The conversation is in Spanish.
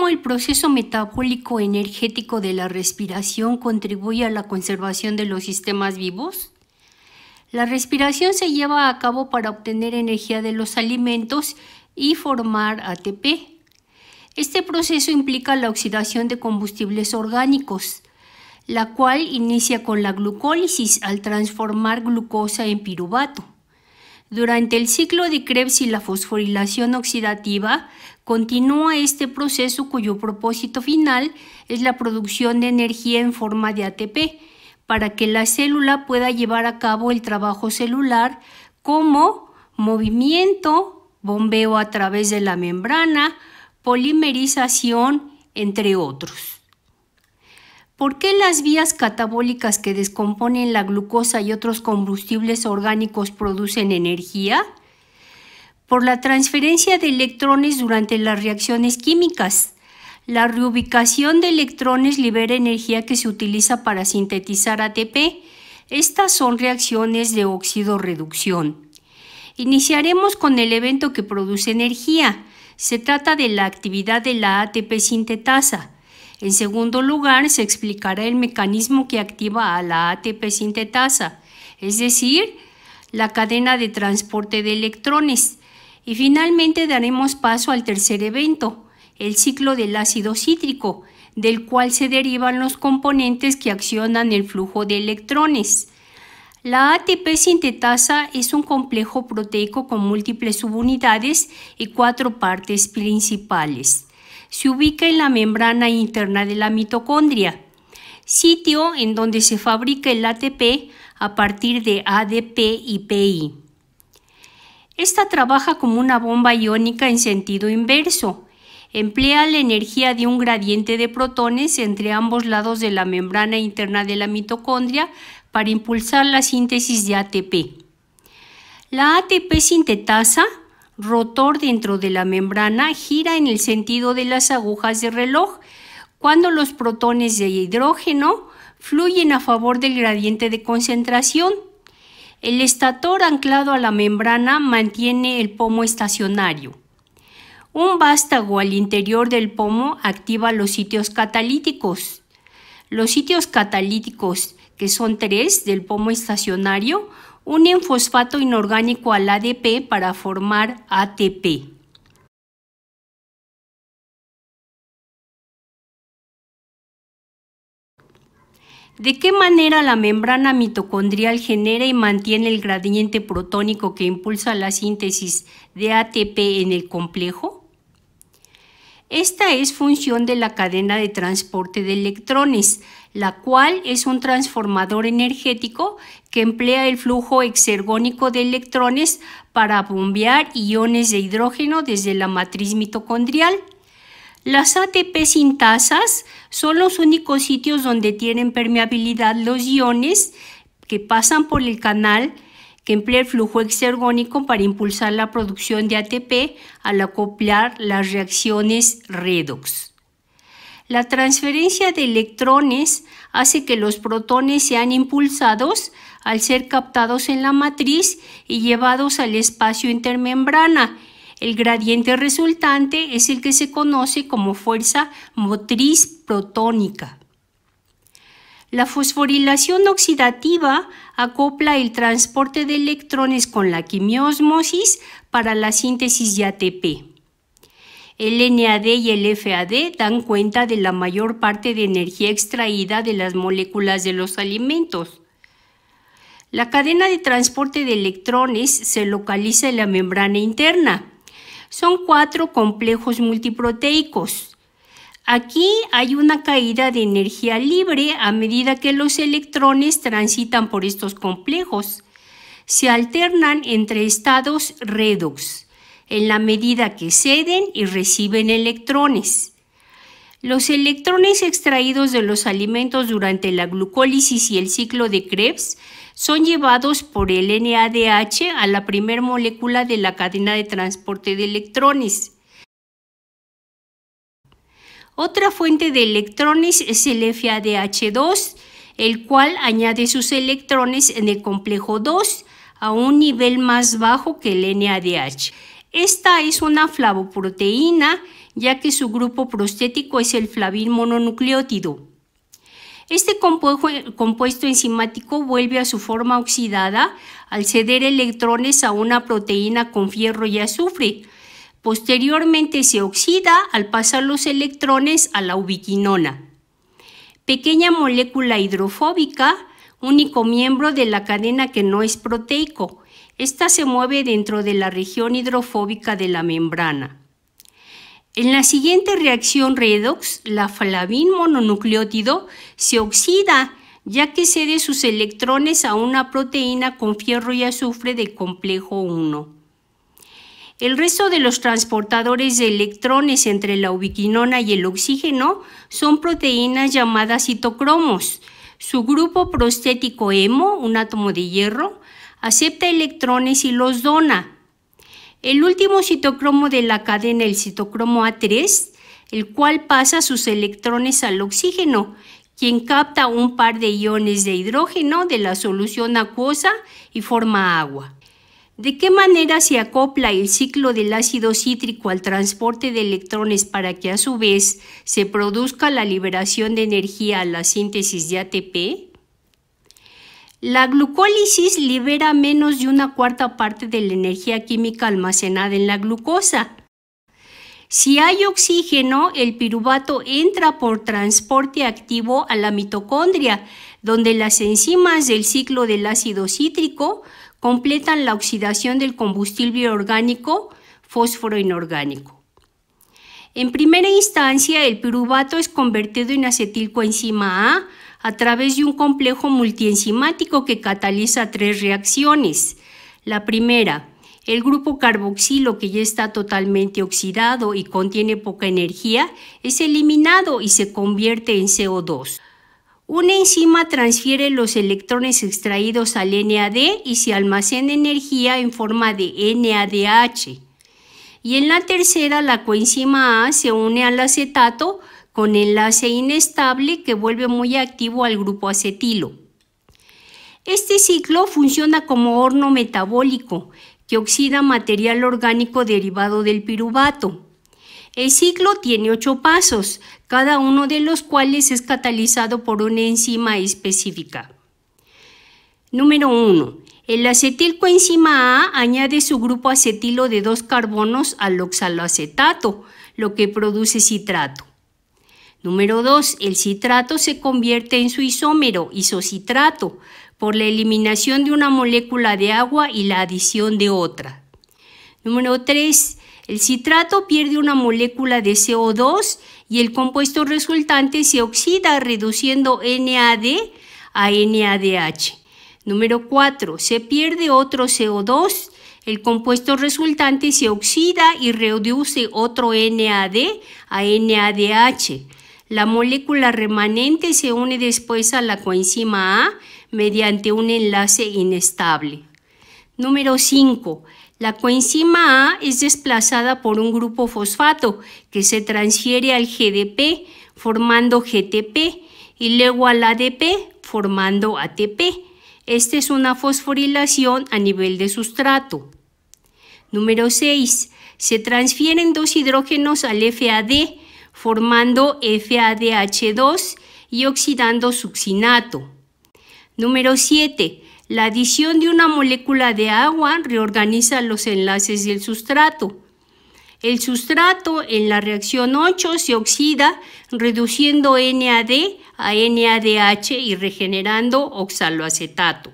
¿Cómo el proceso metabólico energético de la respiración contribuye a la conservación de los sistemas vivos? La respiración se lleva a cabo para obtener energía de los alimentos y formar ATP. Este proceso implica la oxidación de combustibles orgánicos, la cual inicia con la glucólisis al transformar glucosa en piruvato. Durante el ciclo de Krebs y la fosforilación oxidativa, continúa este proceso cuyo propósito final es la producción de energía en forma de ATP para que la célula pueda llevar a cabo el trabajo celular como movimiento, bombeo a través de la membrana, polimerización, entre otros. ¿Por qué las vías catabólicas que descomponen la glucosa y otros combustibles orgánicos producen energía? Por la transferencia de electrones durante las reacciones químicas. La reubicación de electrones libera energía que se utiliza para sintetizar ATP. Estas son reacciones de óxido-reducción. Iniciaremos con el evento que produce energía. Se trata de la actividad de la ATP sintetasa. En segundo lugar, se explicará el mecanismo que activa a la ATP sintetasa, es decir, la cadena de transporte de electrones. Y finalmente daremos paso al tercer evento, el ciclo del ácido cítrico, del cual se derivan los componentes que accionan el flujo de electrones. La ATP sintetasa es un complejo proteico con múltiples subunidades y 4 partes principales. Se ubica en la membrana interna de la mitocondria, sitio en donde se fabrica el ATP a partir de ADP y PI. Esta trabaja como una bomba iónica en sentido inverso. Emplea la energía de un gradiente de protones entre ambos lados de la membrana interna de la mitocondria para impulsar la síntesis de ATP. La ATP sintetasa, rotor dentro de la membrana, gira en el sentido de las agujas de reloj cuando los protones de hidrógeno fluyen a favor del gradiente de concentración. El estator anclado a la membrana mantiene el pomo estacionario. Un vástago al interior del pomo activa los sitios catalíticos. Los sitios catalíticos, que son 3 del pomo estacionario, unen fosfato inorgánico al ADP para formar ATP. ¿De qué manera la membrana mitocondrial genera y mantiene el gradiente protónico que impulsa la síntesis de ATP en el complejo? Esta es función de la cadena de transporte de electrones, la cual es un transformador energético que emplea el flujo exergónico de electrones para bombear iones de hidrógeno desde la matriz mitocondrial. Las ATP sintasas son los únicos sitios donde tienen permeabilidad los iones que pasan por el canal que emplea el flujo exergónico para impulsar la producción de ATP al acoplar las reacciones redox. La transferencia de electrones hace que los protones sean impulsados al ser captados en la matriz y llevados al espacio intermembrana. El gradiente resultante es el que se conoce como fuerza motriz protónica. La fosforilación oxidativa acopla el transporte de electrones con la quimiósmosis para la síntesis de ATP. El NAD y el FAD dan cuenta de la mayor parte de energía extraída de las moléculas de los alimentos. La cadena de transporte de electrones se localiza en la membrana interna. Son 4 complejos multiproteicos. Aquí hay una caída de energía libre a medida que los electrones transitan por estos complejos. Se alternan entre estados redox, en la medida que ceden y reciben electrones. Los electrones extraídos de los alimentos durante la glucólisis y el ciclo de Krebs son llevados por el NADH a la primera molécula de la cadena de transporte de electrones. Otra fuente de electrones es el FADH2, el cual añade sus electrones en el complejo 2 a un nivel más bajo que el NADH. Esta es una flavoproteína, ya que su grupo prostético es el flavin mononucleótido. Este compuesto enzimático vuelve a su forma oxidada al ceder electrones a una proteína con fierro y azufre. Posteriormente se oxida al pasar los electrones a la ubiquinona. Pequeña molécula hidrofóbica, único miembro de la cadena que no es proteico. Esta se mueve dentro de la región hidrofóbica de la membrana. En la siguiente reacción redox, la flavin mononucleótido se oxida, ya que cede sus electrones a una proteína con fierro y azufre de complejo 1. El resto de los transportadores de electrones entre la ubiquinona y el oxígeno son proteínas llamadas citocromos. Su grupo prostético hemo, un átomo de hierro, acepta electrones y los dona. El último citocromo de la cadena, el citocromo A3, el cual pasa sus electrones al oxígeno, quien capta un par de iones de hidrógeno de la solución acuosa y forma agua. ¿De qué manera se acopla el ciclo del ácido cítrico al transporte de electrones para que a su vez se produzca la liberación de energía a la síntesis de ATP? La glucólisis libera menos de 1/4 parte de la energía química almacenada en la glucosa. Si hay oxígeno, el piruvato entra por transporte activo a la mitocondria, donde las enzimas del ciclo del ácido cítrico completan la oxidación del combustible orgánico fósforo inorgánico. En primera instancia, el piruvato es convertido en acetilcoenzima A través de un complejo multienzimático que cataliza 3 reacciones. La primera, el grupo carboxilo, que ya está totalmente oxidado y contiene poca energía, es eliminado y se convierte en CO2. Una enzima transfiere los electrones extraídos al NAD y se almacena energía en forma de NADH. Y en la tercera, la coenzima A se une al acetato con enlace inestable que vuelve muy activo al grupo acetilo. Este ciclo funciona como horno metabólico que oxida material orgánico derivado del piruvato. El ciclo tiene 8 pasos, cada uno de los cuales es catalizado por una enzima específica. Número 1. El acetilcoenzima A añade su grupo acetilo de 2 carbonos al oxaloacetato, lo que produce citrato. Número 2. El citrato se convierte en su isómero, isocitrato, por la eliminación de una molécula de agua y la adición de otra. Número 3. El citrato pierde una molécula de CO2 y el compuesto resultante se oxida reduciendo NAD a NADH. Número 4. Se pierde otro CO2, el compuesto resultante se oxida y reduce otro NAD a NADH. La molécula remanente se une después a la coenzima A mediante un enlace inestable. Número 5. La coenzima A es desplazada por un grupo fosfato que se transfiere al GDP formando GTP y luego al ADP formando ATP. Esta es una fosforilación a nivel de sustrato. Número 6. Se transfieren 2 hidrógenos al FAD formando FADH2 y oxidando succinato. Número 7. La adición de una molécula de agua reorganiza los enlaces del sustrato. El sustrato en la reacción 8 se oxida reduciendo NAD a NADH y regenerando oxaloacetato.